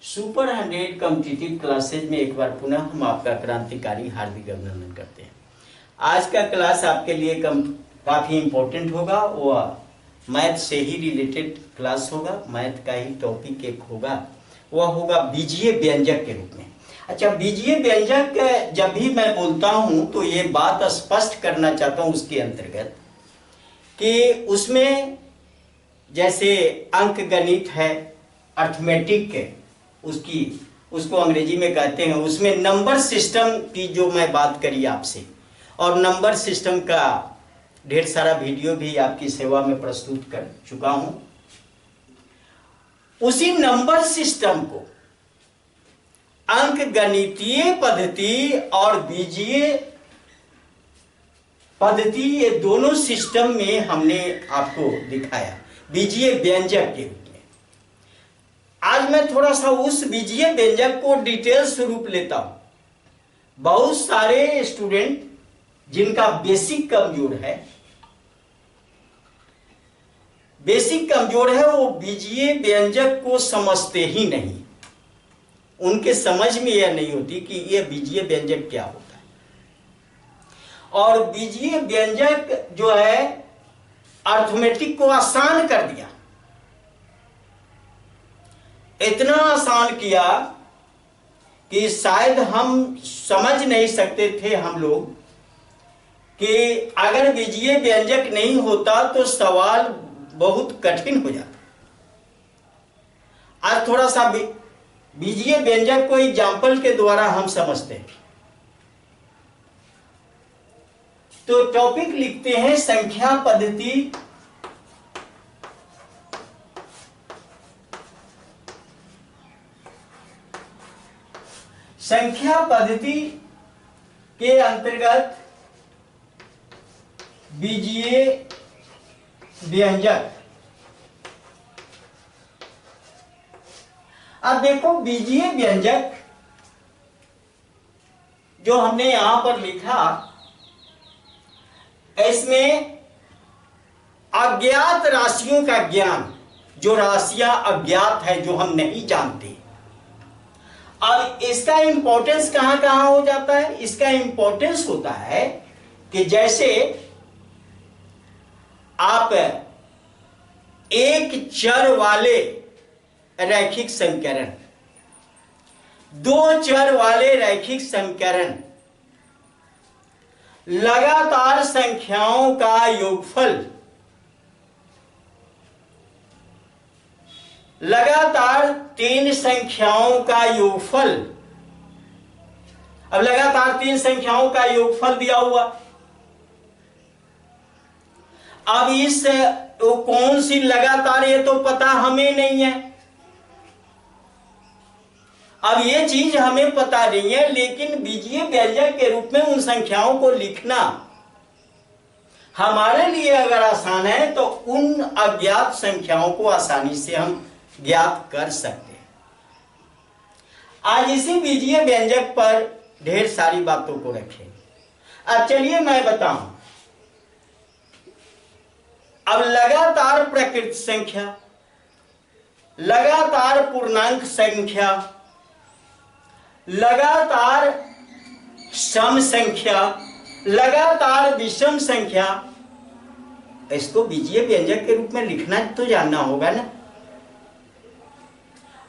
Super 100 competitive classes में एक बार पुनः हम आपका क्रांतिकारी हार्दिक अभिनंदन करते हैं। आज का क्लास आपके लिए काफ़ी इम्पोर्टेंट होगा। वह मैथ से ही रिलेटेड क्लास होगा, मैथ का ही टॉपिक एक होगा, वह होगा बीजीय व्यंजक के रूप में। अच्छा, बीजीय व्यंजक जब भी मैं बोलता हूं तो ये बात स्पष्ट करना चाहता हूं उसके अंतर्गत कि उसमें जैसे अंक गणित है, अर्थमेटिक उसको अंग्रेजी में कहते हैं, उसमें नंबर सिस्टम की जो मैं बात करी आपसे, और नंबर सिस्टम का ढेर सारा वीडियो भी आपकी सेवा में प्रस्तुत कर चुका हूं। उसी नंबर सिस्टम को अंक गणितीय पद्धति और बीजीय पद्धति, ये दोनों सिस्टम में हमने आपको दिखाया बीजीय व्यंजक के रूप में। आज मैं थोड़ा सा उस बीजीय व्यंजक को डिटेल स्वरूप लेता हूं। बहुत सारे स्टूडेंट जिनका बेसिक कमजोर है, वो बीजीय व्यंजक को समझते ही नहीं। उनके समझ में यह नहीं होती कि यह बीजीय व्यंजक क्या होता है। और बीजीय व्यंजक जो है अर्थमेटिक को आसान कर दिया, इतना आसान किया कि शायद हम समझ नहीं सकते थे हम लोग कि अगर बीजीय व्यंजक नहीं होता तो सवाल बहुत कठिन हो जाता। आज थोड़ा सा बीजीय व्यंजक को एग्जाम्पल के द्वारा हम समझते हैं। तो टॉपिक लिखते हैं संख्या पद्धति के अंतर्गत बीजीय व्यंजक। अब देखो, बीजीय व्यंजक जो हमने यहां पर लिखा, इसमें अज्ञात राशियों का ज्ञान, जो राशियां अज्ञात है, जो हम नहीं जानते। अब इसका इंपॉर्टेंस कहां कहां हो जाता है? इसका इंपॉर्टेंस होता है कि जैसे आप एक चर वाले रैखिक समीकरण, दो चर वाले रैखिक समीकरण, लगातार संख्याओं का योगफल, लगातार तीन संख्याओं का योगफल। अब लगातार तीन संख्याओं का योगफल दिया हुआ, अब इस कौन सी लगातार, ये तो पता हमें नहीं है। अब ये चीज हमें पता नहीं है, लेकिन बीजीय व्यंजक के रूप में उन संख्याओं को लिखना हमारे लिए अगर आसान है तो उन अज्ञात संख्याओं को आसानी से हम ज्ञात कर सकते हैं। आज इसी बीजीय व्यंजक पर ढेर सारी बातों को रखें। अब चलिए मैं बताऊं। अब लगातार प्रकृत संख्या, लगातार पूर्णांक संख्या, लगातार सम संख्या, लगातार विषम संख्या, इसको बीजीय व्यंजक के रूप में लिखना तो जानना होगा ना।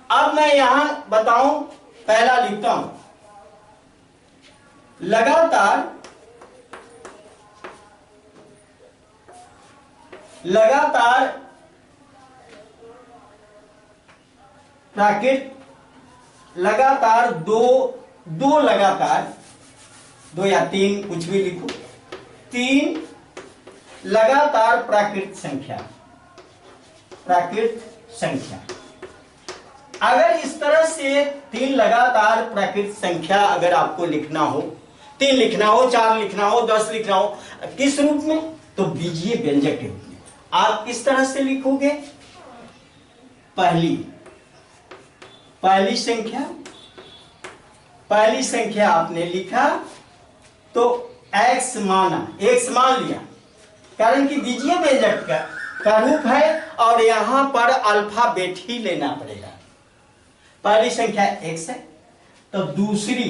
अब मैं यहां बताऊं, पहला लिखता हूं लगातार प्राकृत, लगातार दो लगातार, दो या तीन कुछ भी लिखो, तीन लगातार प्राकृत संख्या। अगर इस तरह से तीन लगातार प्राकृत संख्या अगर आपको लिखना हो, 3 लिखना हो, 4 लिखना हो, 10 लिखना हो, किस रूप में? तो बीजीय व्यंजक के रूप में। आप किस तरह से लिखोगे? पहली संख्या आपने लिखा तो x मान लिया, कारण कि बीजीय व्यंजक का रूप है और यहां पर अल्फाबेट ही लेना पड़ेगा। पहली संख्या x है, तो दूसरी,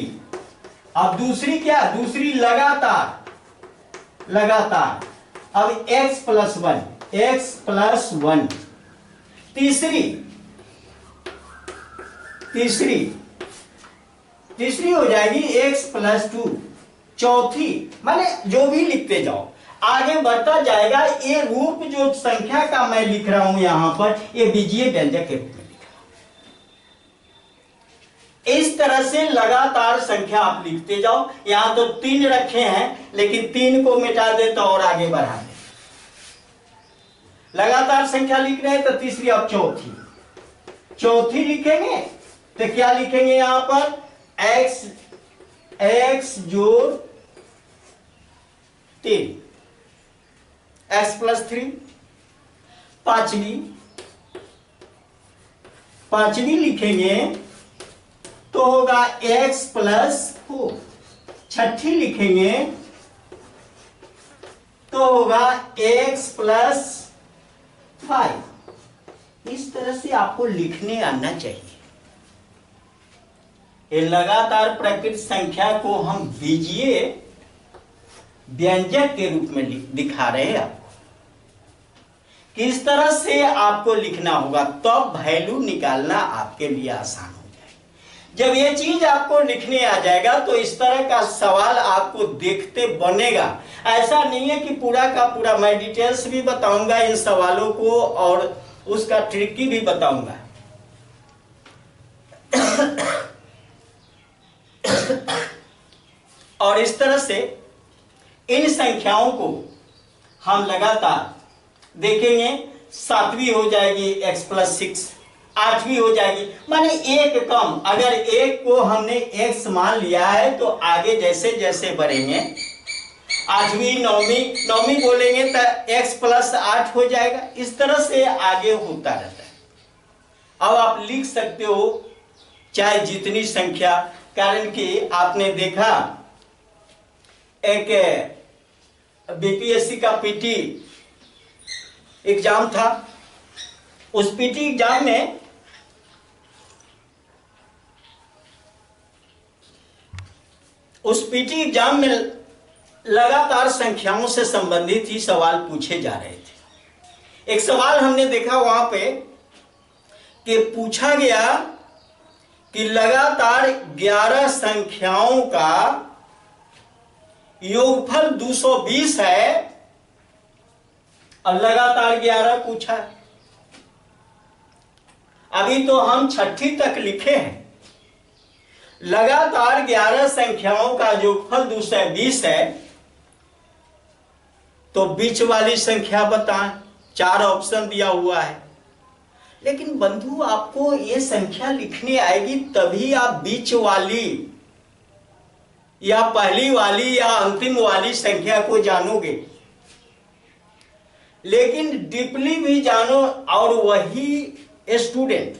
अब दूसरी क्या, दूसरी लगातार, लगातार, अब x plus one, x plus one, तीसरी, तीसरी, तीसरी हो जाएगी x प्लस टू, चौथी, माने जो भी लिखते जाओ आगे बढ़ता जाएगा। ये रूप जो संख्या का मैं लिख रहा हूं यहां पर, ये बीजीय व्यंजक के रूप में लिख रहा हूं। इस तरह से लगातार संख्या आप लिखते जाओ। यहां तो 3 रखे हैं, लेकिन 3 को मिटा दे तो और आगे बढ़ा दे। लगातार संख्या लिख रहे हैं तो तीसरी, अब चौथी, चौथी लिखेंगे तो क्या लिखेंगे यहां पर, x, x जोड़ 3, x प्लस 3, पांचवी, पांचवी लिखेंगे तो होगा x प्लस 4, छठी लिखेंगे तो होगा x प्लस 5। इस तरह से आपको लिखने आना चाहिए। ये लगातार प्रकृत संख्या को हम बीजीय व्यंजक के रूप में दिखा रहे हैं आपको। किस तरह से आपको लिखना होगा, तब वैल्यू निकालना आपके लिए आसान हो जाएगा। जब ये चीज आपको लिखने आ जाएगा तो इस तरह का सवाल आपको देखते बनेगा। ऐसा नहीं है कि पूरा का पूरा, मैं डिटेल्स भी बताऊंगा इन सवालों को और उसका ट्रिकी भी बताऊंगा। और इस तरह से इन संख्याओं को हम लगातार देखेंगे। 7वीं हो जाएगी x प्लस 6, 8वीं हो जाएगी, माने एक कम। अगर एक को हमने x मान लिया है तो आगे जैसे जैसे बढ़ेंगे, 8वीं, 9वीं बोलेंगे तो x प्लस 8 हो जाएगा। इस तरह से आगे होता रहता है। अब आप लिख सकते हो चाहे जितनी संख्या, कारण कि आपने देखा एक बीपीएससी का पीटी एग्जाम था। उस पीटी एग्जाम में लगातार संख्याओं से संबंधित ही सवाल पूछे जा रहे थे। एक सवाल हमने देखा वहां पे कि पूछा गया कि लगातार 11 संख्याओं का योगफल 220 है और लगातार 11 पूछा है। अभी तो हम छठी तक लिखे हैं। लगातार 11 संख्याओं का योगफल 220 है, तो बीच वाली संख्या बताएं। 4 ऑप्शन दिया हुआ है, लेकिन बंधु आपको ये संख्या लिखनी आएगी तभी आप बीच वाली या पहली वाली या अंतिम वाली संख्या को जानोगे। लेकिन डीपली भी जानो, और वही स्टूडेंट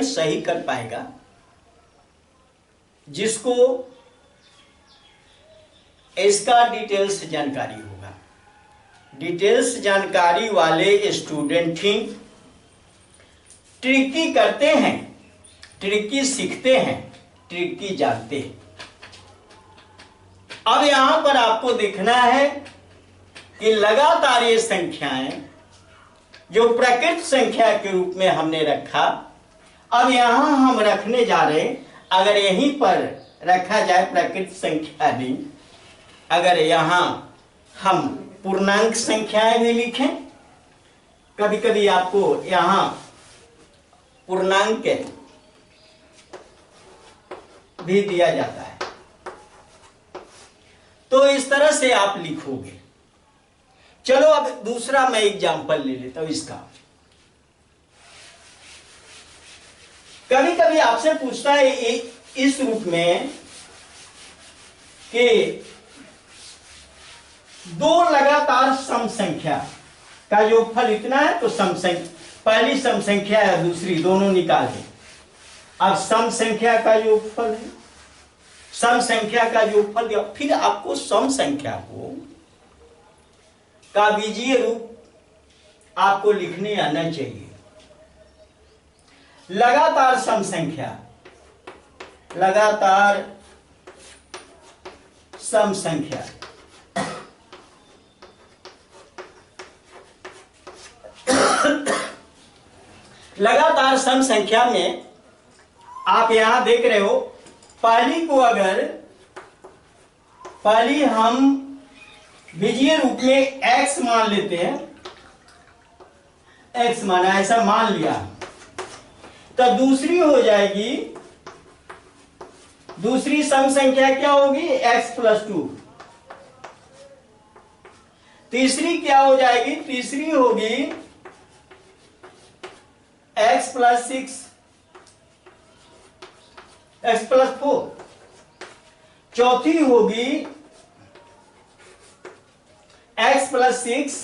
सही कर पाएगा जिसको इसका डिटेल्स जानकारी होगा। डिटेल्स जानकारी वाले स्टूडेंट ही ट्रिकी करते हैं, ट्रिकी सीखते हैं, ट्रिकी जानते हैं। अब यहां पर आपको देखना है कि लगातार ये संख्याएं जो प्रकृत संख्या के रूप में हमने रखा, अब यहां हम रखने जा रहे हैं। अगर यहीं पर रखा जाए प्रकृत संख्या नहीं, अगर यहां हम पूर्णांक संख्याएं भी लिखें, कभी कभी आपको यहां पूर्णांक भी दिया जाता है, तो इस तरह से आप लिखोगे। चलो अब दूसरा मैं एग्जांपल ले लेता हूं इसका। कभी कभी आपसे पूछता है इस रूप में कि 2 लगातार सम संख्या का योगफल इतना है, तो सम संख्या, पहली सम संख्या है दूसरी, दोनों निकाल दें। अब सम संख्या का योगफल है, सम संख्या का योगफल दिया, फिर आपको सम संख्या को का बीजीय रूप आपको लिखने आना चाहिए। लगातार सम संख्या, लगातार सम संख्या लगातार सम संख्या में आप यहां देख रहे हो, पहली को अगर पहली हम बीजीय रूप में x मान लेते हैं, x माना ऐसा मान लिया, तो दूसरी हो जाएगी, दूसरी सम संख्या क्या होगी x+2। तीसरी क्या हो जाएगी, तीसरी होगी x+6, x+4। चौथी होगी x+6।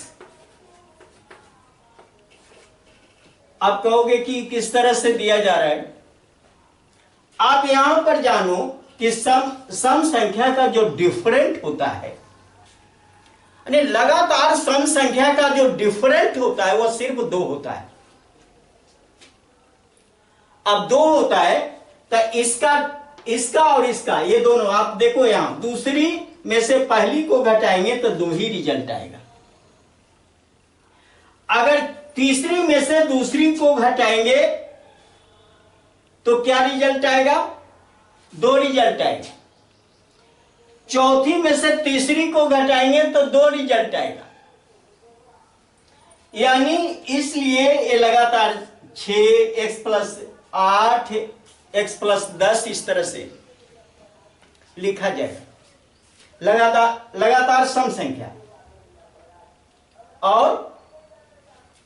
आप कहोगे कि किस तरह से दिया जा रहा है। आप यहां पर जानो कि सम संख्या का जो डिफरेंट होता है, यानी लगातार सम संख्या का जो डिफरेंट होता है वो सिर्फ 2 होता है। अब 2 होता है तो इसका और इसका, ये दोनों आप देखो, यहां दूसरी में से पहली को घटाएंगे तो 2 ही रिजल्ट आएगा। अगर तीसरी में से दूसरी को घटाएंगे तो क्या रिजल्ट आएगा, 2 रिजल्ट आएगा। चौथी में से तीसरी को घटाएंगे तो 2 रिजल्ट आएगा। यानी इसलिए ये लगातार 6 x+8 x+10 इस तरह से लिखा जाएगा, लगातार सम संख्या। और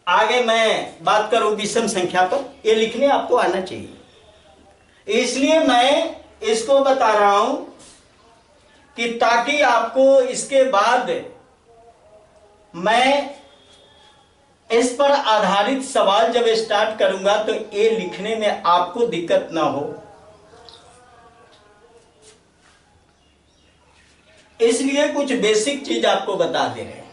आगे मैं बात करूं विषम संख्या पर, ये लिखने आपको आना चाहिए। इसलिए मैं इसको बता रहा हूं कि ताकि आपको इसके बाद मैं इस पर आधारित सवाल जब स्टार्ट करूंगा तो ये लिखने में आपको दिक्कत ना हो, इसलिए कुछ बेसिक चीज आपको बता दे रहे हैं।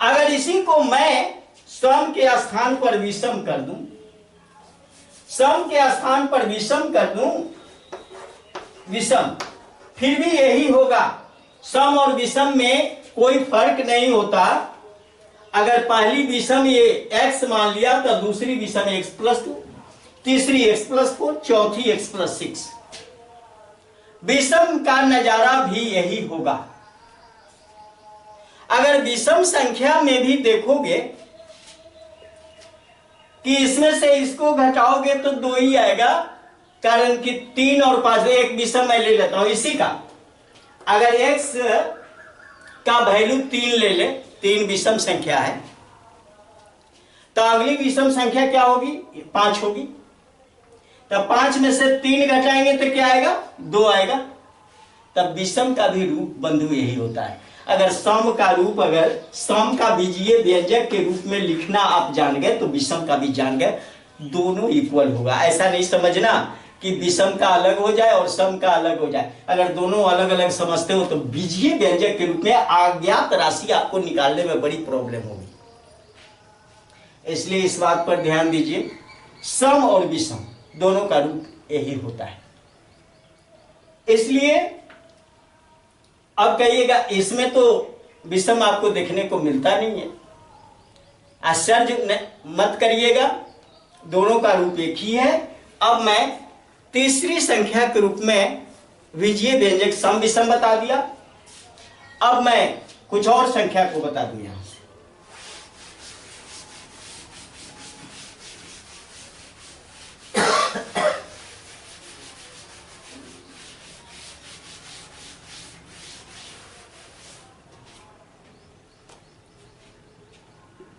अगर इसी को मैं सम के स्थान पर विषम कर दूं, सम के स्थान पर विषम कर दूं, विषम, फिर भी यही होगा। सम और विषम में कोई फर्क नहीं होता। अगर पहली विषम ये x मान लिया तो दूसरी विषम x+2, तीसरी x+4, चौथी x+6। विषम का नजारा भी यही होगा। अगर विषम संख्या में भी देखोगे कि इसमें से इसको घटाओगे तो 2 ही आएगा, कारण कि 3 और 5, एक विषम मैं ले लेता हूं इसी का। अगर x का वैल्यू 3 ले ले, 3 विषम संख्या है, तो अगली विषम संख्या क्या होगी, 5 होगी। तो 5 में से 3 घटाएंगे तो क्या आएगा, 2 आएगा। तब विषम का भी रूप बंधु यही होता है। अगर सम का रूप, अगर सम का बीजीय व्यंजक के रूप में लिखना आप जान गए तो विषम का भी जान गए, दोनों इक्वल होगा। ऐसा नहीं समझना कि विषम का अलग हो जाए और सम का अलग हो जाए। अगर दोनों अलग अलग समझते हो तो बीजीय व्यंजक के रूप में अज्ञात राशि आपको निकालने में बड़ी प्रॉब्लम होगी। इसलिए इस बात पर ध्यान दीजिए, सम और विषम दोनों का रूप यही होता है। इसलिए अब कहिएगा इसमें तो विषम आपको देखने को मिलता नहीं है, आश्चर्य मत करिएगा, दोनों का रूप एक ही है। अब मैं तीसरी संख्या के रूप में बीजीय व्यंजक सम विषम बता दिया। अब मैं कुछ और संख्या को बता दूं यहां से।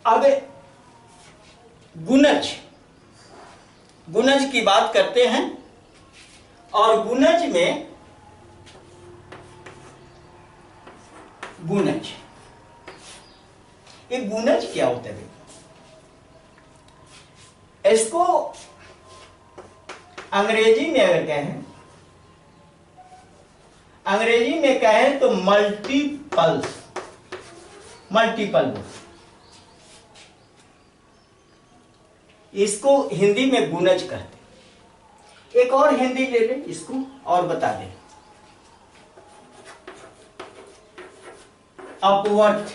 अब गुणज की बात करते हैं। और गुणज में ये गुणज क्या होता है, इसको अंग्रेजी में अगर कहें, अंग्रेजी में कहें तो मल्टीपल्स, मल्टीपल रूप, इसको हिंदी में गुणज कहते। एक और हिंदी ले ले इसको और बता दे, अपवर्त।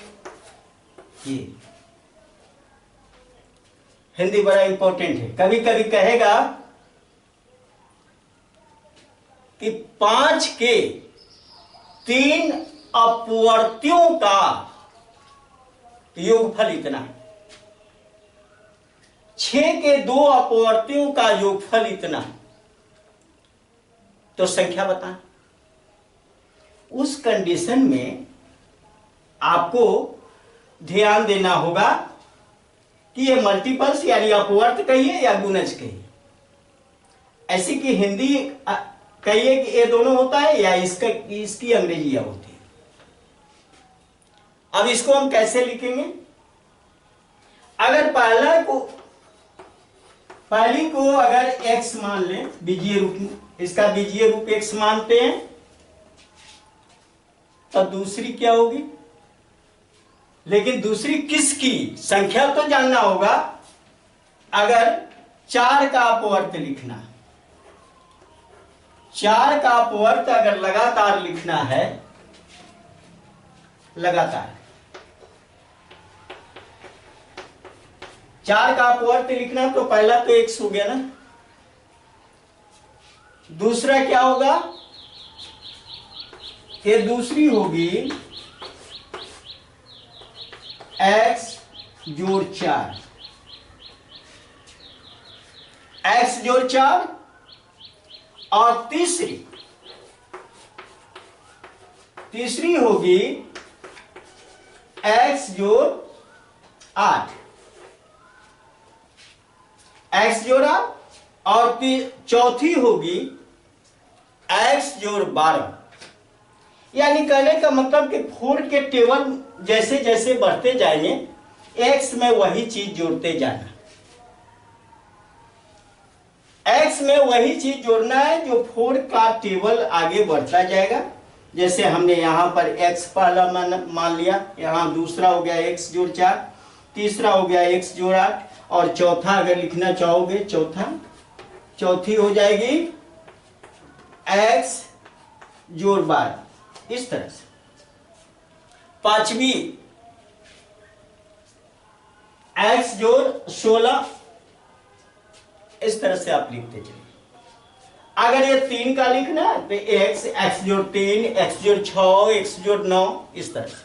ये हिंदी बड़ा इंपॉर्टेंट है। कभी कभी कहेगा कि 5 के 3 अपवर्तियों का योगफल इतना है, 6 के 2 अपवर्तियों का योगफल इतना है, तो संख्या बता। उस कंडीशन में आपको ध्यान देना होगा कि ये मल्टीपल्स यानी अपवर्त कहिए या गुणज कहिए। ऐसी कि हिंदी कहिए कि ये दोनों होता है या इसकी अंग्रेजी या होती है। अब इसको हम कैसे लिखेंगे? अगर पहली को अगर x मान लें, बीजीय रूप, इसका बीजीय रूप x मानते हैं, तो दूसरी क्या होगी? लेकिन दूसरी किसकी संख्या तो जानना होगा। अगर 4 का अपवर्त लिखना, 4 का अपवर्त अगर लगातार लिखना है, लगातार 4 का अपवर्त लिखना, तो पहला तो x हो गया ना, दूसरा क्या होगा? ये दूसरी होगी x जोड़ 4, x जोड़ 4, और तीसरी होगी x जोड़ 8, x जोड़ 8, और चौथी होगी x जोड़ 12। यानी कहने का मतलब कि 4 के टेबल जैसे जैसे बढ़ते जाएंगे, x में वही चीज जोड़ते जाना, x में वही चीज जोड़ना है जो 4 का टेबल आगे बढ़ता जाएगा। जैसे हमने यहां पर x पहला मान लिया, यहां दूसरा हो गया x जोड़ 4, तीसरा हो गया x जोड़ 8, और चौथा अगर लिखना चाहोगे चौथी हो जाएगी x जोड़ 12। इस तरह से पांचवी x जोड़ 16, इस तरह से आप लिखते चलिए। अगर ये 3 का लिखना है तो x जोड़ 3, x जोड़ 6, x जोड़ 9, इस तरह से।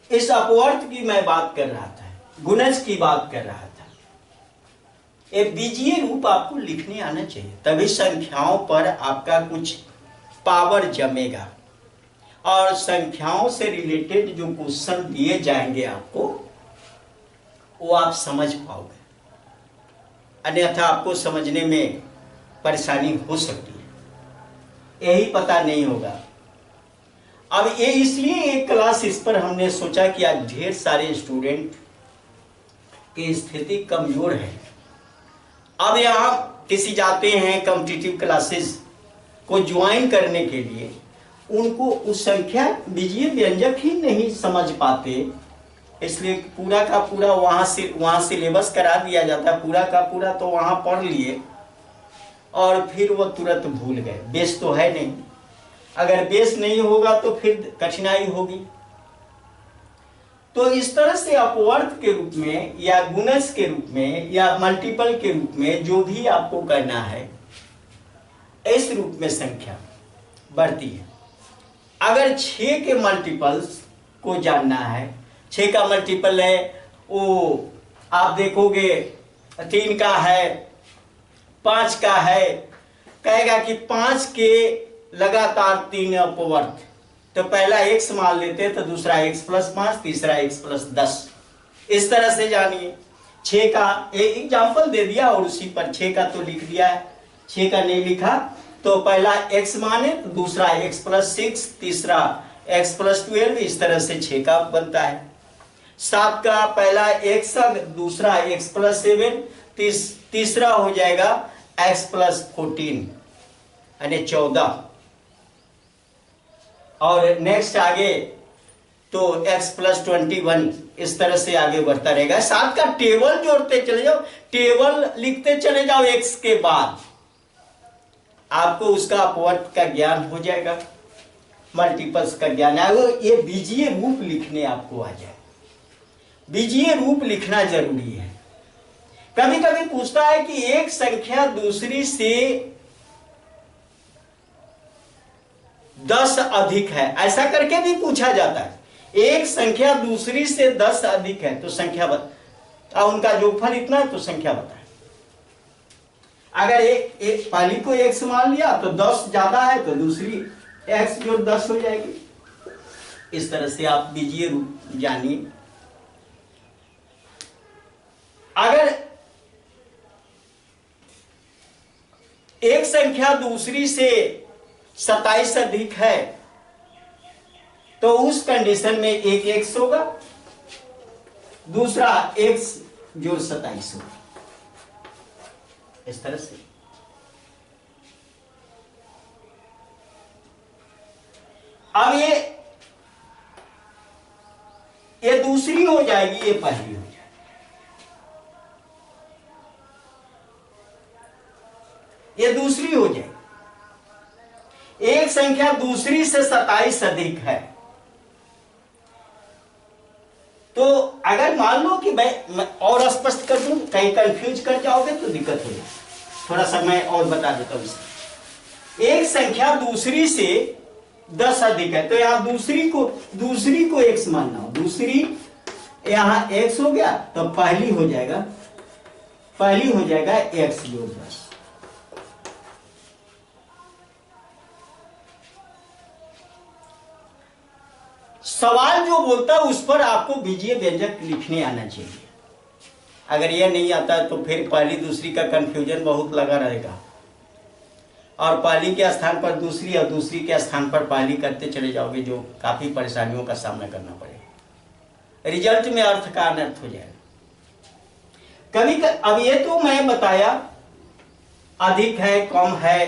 इस अपवर्त की मैं बात कर रहा था, गुणज की बात कर रहा था। एक बीजीय रूप आपको लिखने आना चाहिए, तभी संख्याओं पर आपका कुछ पावर जमेगा, और संख्याओं से रिलेटेड जो क्वेश्चन दिए जाएंगे आपको, वो आप समझ पाओगे, अन्यथा आपको समझने में परेशानी हो सकती है, यही पता नहीं होगा। अब ये इसलिए एक क्लास इस पर हमने सोचा कि आज ढेर सारे स्टूडेंट की स्थिति कमजोर है। अब यहाँ किसी जाते हैं कॉम्पिटिटिव क्लासेस को ज्वाइन करने के लिए, उनको उस संख्या बीजीय व्यंजक ही नहीं समझ पाते, इसलिए पूरा का पूरा वहाँ सिलेबस करा दिया जाता है, पूरा का पूरा तो वहाँ पढ़ लिए और फिर वो तुरंत भूल गए। बेस तो है नहीं, अगर बेस नहीं होगा तो फिर कठिनाई होगी। तो इस तरह से अपवर्त के रूप में या गुणज के रूप में या मल्टीपल के रूप में जो भी आपको करना है, इस रूप में संख्या बढ़ती है। अगर 6 के मल्टीपल्स को जानना है, 6 का मल्टीपल है वो आप देखोगे 3 का है, 5 का है, कहेगा कि 5 के लगातार 3 अपवर्त, तो पहला x मान लेते हैं, तो दूसरा x प्लस 5, तीसरा x प्लस 10, इस तरह से जानिए। 6 का एक एग्जाम्पल दे दिया और उसी पर 6 का तो लिख दिया है, 6 का नहीं लिखा तो पहला x माने तो दूसरा x प्लस 6, तीसरा x प्लस 12, इस तरह से 6 का बनता है। 7 का पहला x, दूसरा x प्लस 7, तीसरा हो जाएगा x प्लस 14 यानी 14, और नेक्स्ट आगे तो x प्लस 21, इस तरह से आगे बढ़ता रहेगा। साथ का टेबल जोड़ते चले जाओ, टेबल लिखते चले जाओ x के बाद, आपको उसका अपवर्त का ज्ञान हो जाएगा, मल्टीपल्स का ज्ञान आएगा। ये बीजीय रूप लिखने आपको आ जाए, बीजीय रूप लिखना जरूरी है। कभी कभी पूछता है कि एक संख्या दूसरी से 10 अधिक है, ऐसा करके भी पूछा जाता है। एक संख्या दूसरी से 10 अधिक है तो संख्या बता, उनका जोगफल इतना है तो संख्या बताए। अगर एक पहली को x मान लिया तो 10 ज्यादा है तो दूसरी x जो 10 हो जाएगी। इस तरह से आप बीजीय रूप जानिए। अगर एक संख्या दूसरी से 27 अधिक है तो उस कंडीशन में एक x होगा, दूसरा x जो 27 होगा, इस तरह से। अब ये दूसरी हो जाएगी, ये पहली हो जाएगी। ये दूसरी हो जाएगी। एक संख्या दूसरी से 27 अधिक है तो अगर मान लो कि मैं और स्पष्ट कर दूं, कहीं कंफ्यूज कर जाओगे तो दिक्कत हो जाएगी। थोड़ा सा मैं और बता देता हूं। एक संख्या दूसरी से 10 अधिक है तो यहां दूसरी को x मानना हो, दूसरी यहां x हो गया तो पहली हो जाएगा x जोड़ 10। सवाल जो बोलता है उस पर आपको बीजीय व्यंजक लिखने आना चाहिए। अगर यह नहीं आता तो फिर पहली दूसरी का कंफ्यूजन बहुत लगा रहेगा, और पहली के स्थान पर दूसरी और दूसरी के स्थान पर पहली करते चले जाओगे, जो काफी परेशानियों का सामना करना पड़ेगा। रिजल्ट में अर्थ का अनर्थ हो जाएगा। अब ये तो मैं बताया अधिक है कम है,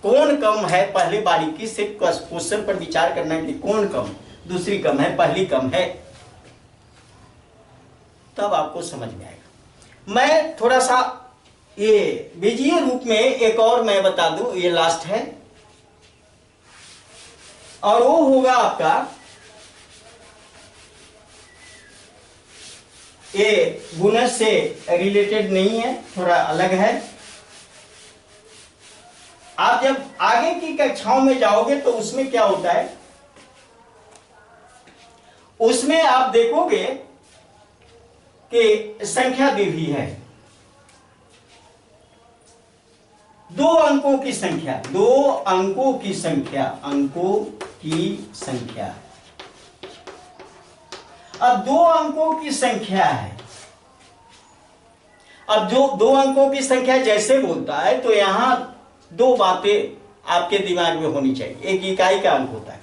कौन कम है, पहले बारीकी से क्वेश्चन पर विचार करना है कि कौन कम, दूसरी कम है, पहली कम है, तब आपको समझ में आएगा। मैं थोड़ा सा ये बीजीय रूप में एक और मैं बता दूं, ये लास्ट है, और वो होगा आपका ये गुणज से रिलेटेड नहीं है, थोड़ा अलग है। आप जब आगे की कक्षाओं में जाओगे तो उसमें क्या होता है, उसमें आप देखोगे कि संख्या द्विघी है, 2 अंकों की संख्या, 2 अंकों की संख्या, अब 2 अंकों की संख्या है। अब जो 2 अंकों की संख्या जैसे बोलता है तो यहां 2 बातें आपके दिमाग में होनी चाहिए। एक इकाई का अंक होता है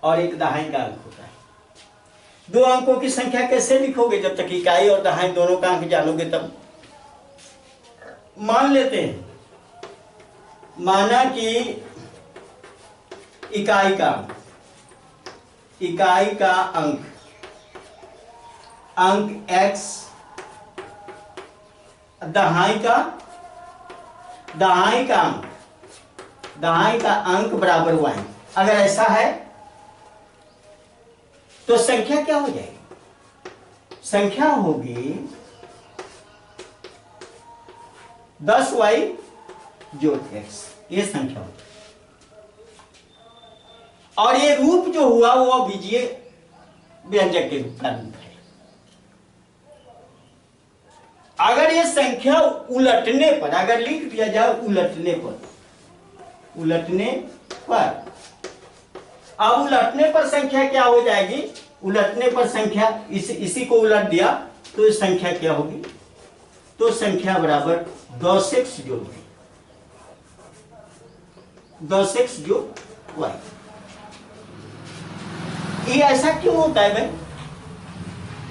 और एक दहाई का अंक होता है। 2 अंकों की संख्या कैसे लिखोगे, जब तक इकाई और दहाई दोनों का अंक जानोगे तब। मान लेते हैं, माना कि इकाई का अंक x, दहाई का अंक बराबर y। अगर ऐसा है तो संख्या क्या हो जाएगी, संख्या होगी 10y जोड़ x, ये संख्या होगी। और ये रूप जो हुआ वो बीजीय व्यंजक के रूप का रूप है। अगर ये संख्या उलटने पर, अगर लिख दिया जाए उलटने पर, अब उलटने पर संख्या क्या हो जाएगी, उलटने पर संख्या इसी को उलट दिया तो संख्या क्या होगी, तो संख्या बराबर 10x जोड़ 10x जोड़ y। ये ऐसा क्यों होता है भाई,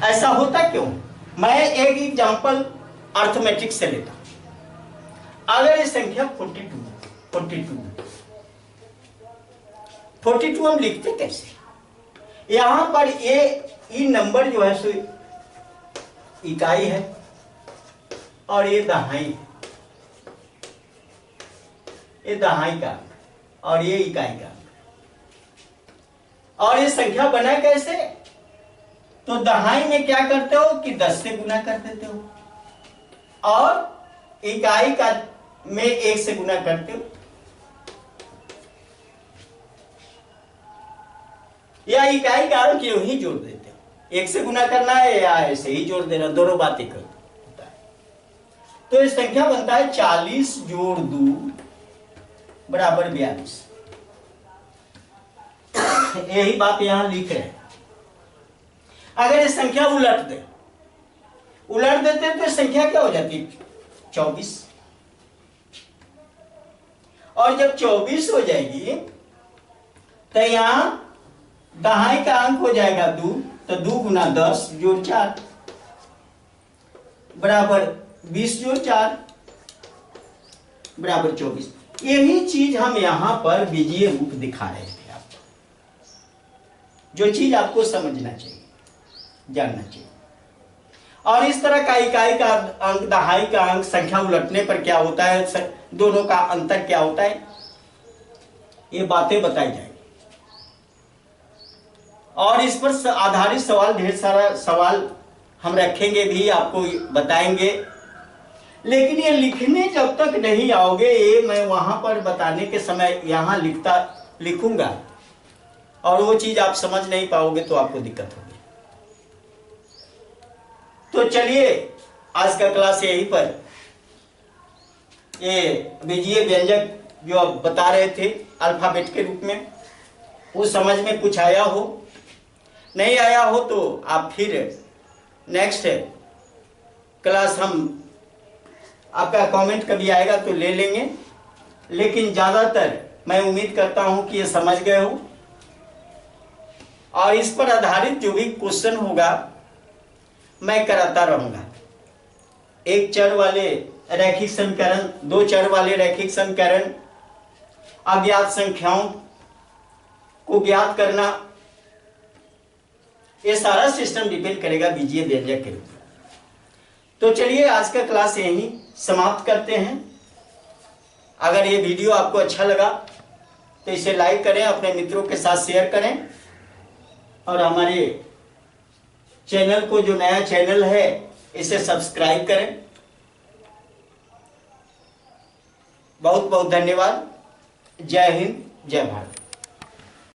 ऐसा होता क्यों? मैं एक एग्जांपल अर्थमेटिक से लेता हूं। अगर ये संख्या 42 हम लिखते कैसे? यहां पर ये नंबर जो है सो इकाई है और ये दहाई है, ये दहाई का अंक और ये इकाई का अंक। और ये संख्या बना कैसे? तो दहाई में क्या करते हो कि 10 से गुना कर देते हो और इकाई का में 1 से गुना करते हो, या इकाई का अंक यूं ही जोड़ देते हो। 1 से गुना करना है या ऐसे ही जोड़ देना, दोनों बातें कर होता है। तो ये संख्या बनता है 40 जोड़ 2 बराबर 42। यही बात यहां लिख रहे हैं। अगर ये संख्या उलट देते तो संख्या क्या हो जाती? 24। और जब 24 हो जाएगी तो यहां दहाई का अंक हो जाएगा 2, तो 2 गुना 10 जोड़ 4 बराबर 20 जोड़ 4 बराबर 24। यही चीज हम यहां पर बीजीय रूप दिखा रहे थे आपको, जो चीज आपको समझना चाहिए, जानना चाहिए। और इस तरह का इकाई का अंक, दहाई का अंक, संख्या उलटने पर क्या होता है, दोनों का अंतर क्या होता है, ये बातें बताई जाएगी। और इस पर आधारित सवाल, ढेर सारा सवाल हम रखेंगे भी, आपको बताएंगे। लेकिन ये लिखने जब तक नहीं आओगे, ये मैं वहां पर बताने के समय यहां लिखूंगा और वो चीज आप समझ नहीं पाओगे तो आपको दिक्कत होगी। तो चलिए आज का क्लास यहीं पर, ये बीजीय व्यंजक जो आप बता रहे थे अल्फाबेट के रूप में, वो समझ में कुछ आया हो, नहीं आया हो तो आप फिर नेक्स्ट क्लास हम, आपका कमेंट कभी आएगा तो ले लेंगे। लेकिन ज़्यादातर मैं उम्मीद करता हूं कि ये समझ गए हो और इस पर आधारित जो भी क्वेश्चन होगा मैं कराता रहूंगा। एक चर वाले रैखिक समीकरण, 2 चर वाले रैखिक समीकरण, अज्ञात संख्याओं को ज्ञात करना, ये सारा सिस्टम डिपेंड करेगा बीजीय व्यंजक के रूप में। तो चलिए आज का क्लास यहीं समाप्त करते हैं। अगर ये वीडियो आपको अच्छा लगा तो इसे लाइक करें, अपने मित्रों के साथ शेयर करें और हमारे चैनल को, जो नया चैनल है, इसे सब्सक्राइब करें। बहुत बहुत धन्यवाद। जय हिंद, जय भारत।